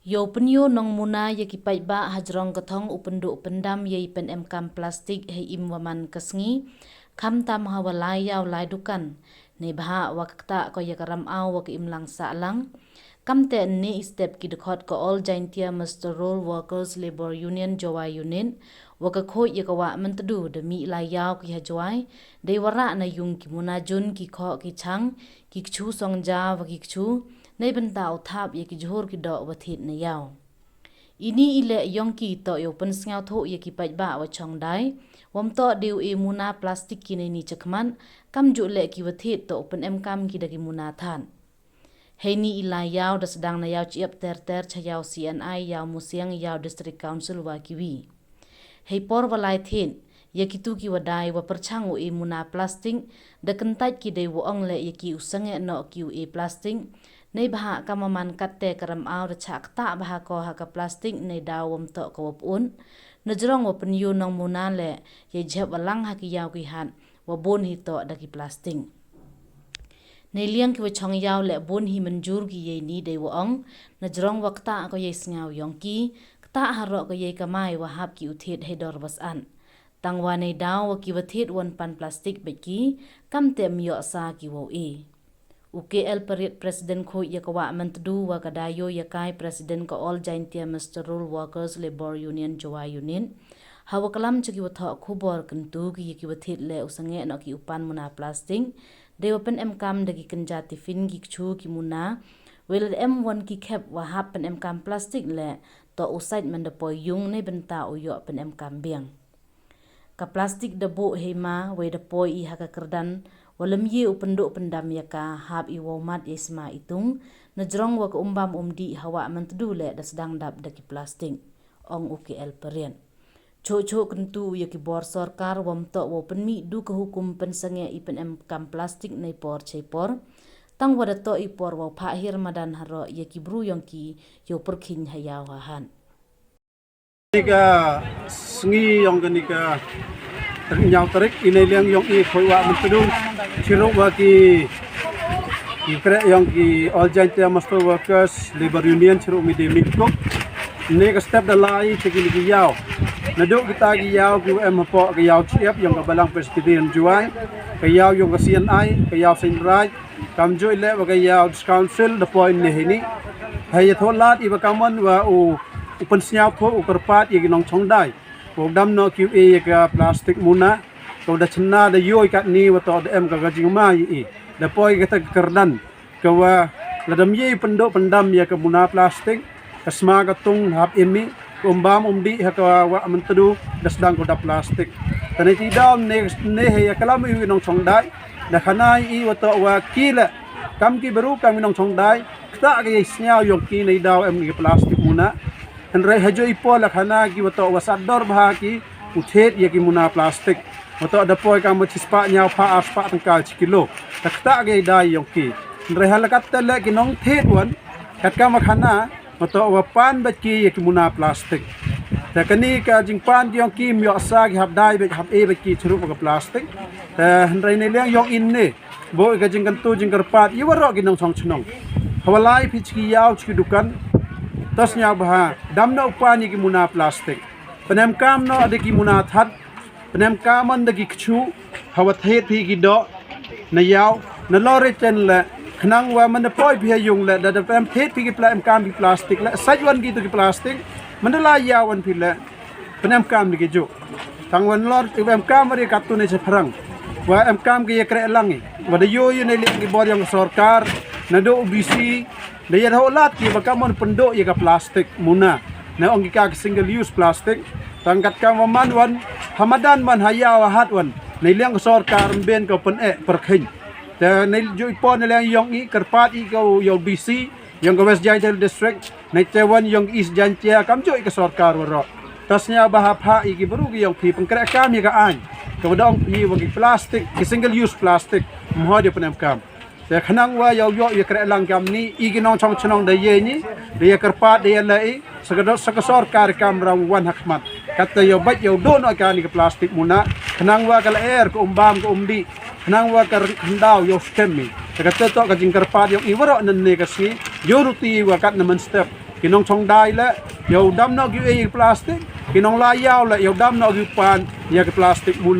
Yo penyo nong muna ye kipai ba hajrong ketong upendo pendam ye pen emkam plastik he im waman kesngi kam tam hawalai yaw lai dukan ne baha wakta ko ye karam aw wak im lang sa lang kam te ne step ki dekhot ko all jaintia Mr. Role Workers Labor Union Jawa Union waka khoh ye kawa mentedu demi lai yaw ki hajwai de wara na yung ki muna jun ki khoh ki chang ki kchu songja wa ki kchu nei bentau thap ye ki johor ki do wathit na yaw ini ile yongki to yo pen sngau tho ye ki pai ba wa chong dai wom to diu e muna plastik ki ni chakman kam ju le ki wathit to pen em kam ki dagi muna than heini ila yaw da sedang na yaw chiap ter chayaw CNI yaw musiang yaw district council wa kiwi hei por walai thin ye ki tu ki wadai wa perchang e muna plastik da kentai ki dei wo ong le ye ki usange no ki e plastik nei baha kamaman katte karam aw da chak ta baha ko ha ka plastik nei dawom to ko pun najrong wa penyu nong muna le ye jeb walang ha ki yaw ki han wa bon hi to da ki plastik nei liang ki wa chong yaw le bon hi manjur ki ye ni dei wo ong najrong wakta ko ye sngaw yong ki ta ha ro ko ye kamai wa hap ki uthet he dor bas an tangwa nei daw wa ki wathet won pan plastik be ki kam te myo sa ki wo e UKL Parit President Khoh ye kawa mentedu wa kadayo ye kai President ko all jaintia Mr. Role Workers Labor Union Jawa Union hawa kalam chiki watha khubor kentu ki ye ki wathit le usange no ki upan muna plastik de open em kam de ki kenja tifin ki kchu ki muna wel M1 ki khep wa hap pen em kam plastik le to usait man de poi yung ne benta u yo pen em kam biang ka plastik de bo hema we de poi i ha ka kerdan walam ye upendo pendam ya ka hab i womat isma itung najrong wa umbam umdi hawa mentedu le da sedang dap da ki plastik ong UKL perian cho kentu ye ki bor sarkar wam to wo penmi du ka hukum pensange i pen em kam plastik nei por chepor tang wada to i por wa phahir madan haro ye ki bru yong ki yo perkhin hayaw han nika sngi yong nika ternyau tarik ini liang yong i khoiwa mentedu chiro wa ki kre yong ki all jaintia Mr. Workers Labor Union chiro mi de mikko ne ka step da lai cheki ki yaw na do kita ki yaw KYWM po ki yaw chiap yong ka balang presbyterian juai ka yaw yong ka CNI ka yaw sain right kam jo ile wa ka yaw council the point ne hini hay tholat i ba kamon wa u upan siap po ukarpat ye ginong chongdai dam no QA ka plastik muna ko da chna da yoy kat ni wa to em ka gajing ma yi da poi ka tag kerdan ka wa ladam ye pendo pendam ya ka muna plastik ka sma ka tung hap imi umbam umdi ha ka wa mentedu da sedang ko da plastik tani ti dam ne he ya kalam yu nong chongdai da khanai i wa to wa kila kam ki beru kam nong chongdai ta ka isnya yong ki nei daw em ki plastik muna Henry hajo ipo la khana ki wato wasador bha ki uthet ye ki muna plastik wato da poi ka mo chispa nyaw pha aspa tangkal kilo takta ge dai yong ki Henry halakat tele ki nong thet wan kat ka makhana wato wapan ba ki ye ki muna plastik ta kani ka jingpan yong ki myo sa ki hab dai be hab e ba ki churu ka plastik ta Henry ne liang yong in ne bo ka jingkan tu jingkar pat i waro ki nong song chnong hawalai phichki yaw chki dukan tasnya bah damna upani ki muna plastik penem kam no ade ki muna that penem kaman de ki kchu hawat het phi ki do na yaw na lore chen la khnang wa man poi phi yung la da pem het phi ki plam kam ki plastik la sajwan ki to ki plastik man la yawan phi la penem kam ki jo tangwan lor pem kam ri katu ne sephrang wa em kam ki kre langi wa de yo ne li ki bor yang sarkar na do BC Daya holat ki bakamon pendok ye ka plastik muna na ong ka single use plastik tangkat ka manwan hamadan man hayaw hatwan nei liang sarkar ben ko pen perkhin ta nei joi pon liang yong i karpat i ko yo BC yang ko West Jaintia district nei tewan yong East Jaintia kam joi ka sarkar waro tasnya bahapha i ki baru ki yong phi pengkra kam ye ka an ko dong pi wong plastik ki single use plastik mo de penem kamแต่ขณะว่าเราย่อยกระลังกำนี้อีกน้องช่องชนองได้เยนี่ได้กระปาได้อะไรสักสอดการกำรางวัลหักมัดกัตยาบัดยาโดนอาการนี้กับพลาสติกมุนะขณะว่ากระแอร์ก็บามก็ดีขณะว่ากระขันดาวยาสเต็มมีแต่กัตโตกับจิงกระปาดยาอีวรอนันเนกัสนี้โยรุตีว่ากัดน้ำมันสเต็ป kinong chong dai le yo dam no gi plastic kinong la yaw le yo dam no gi pan ya ke plastic muna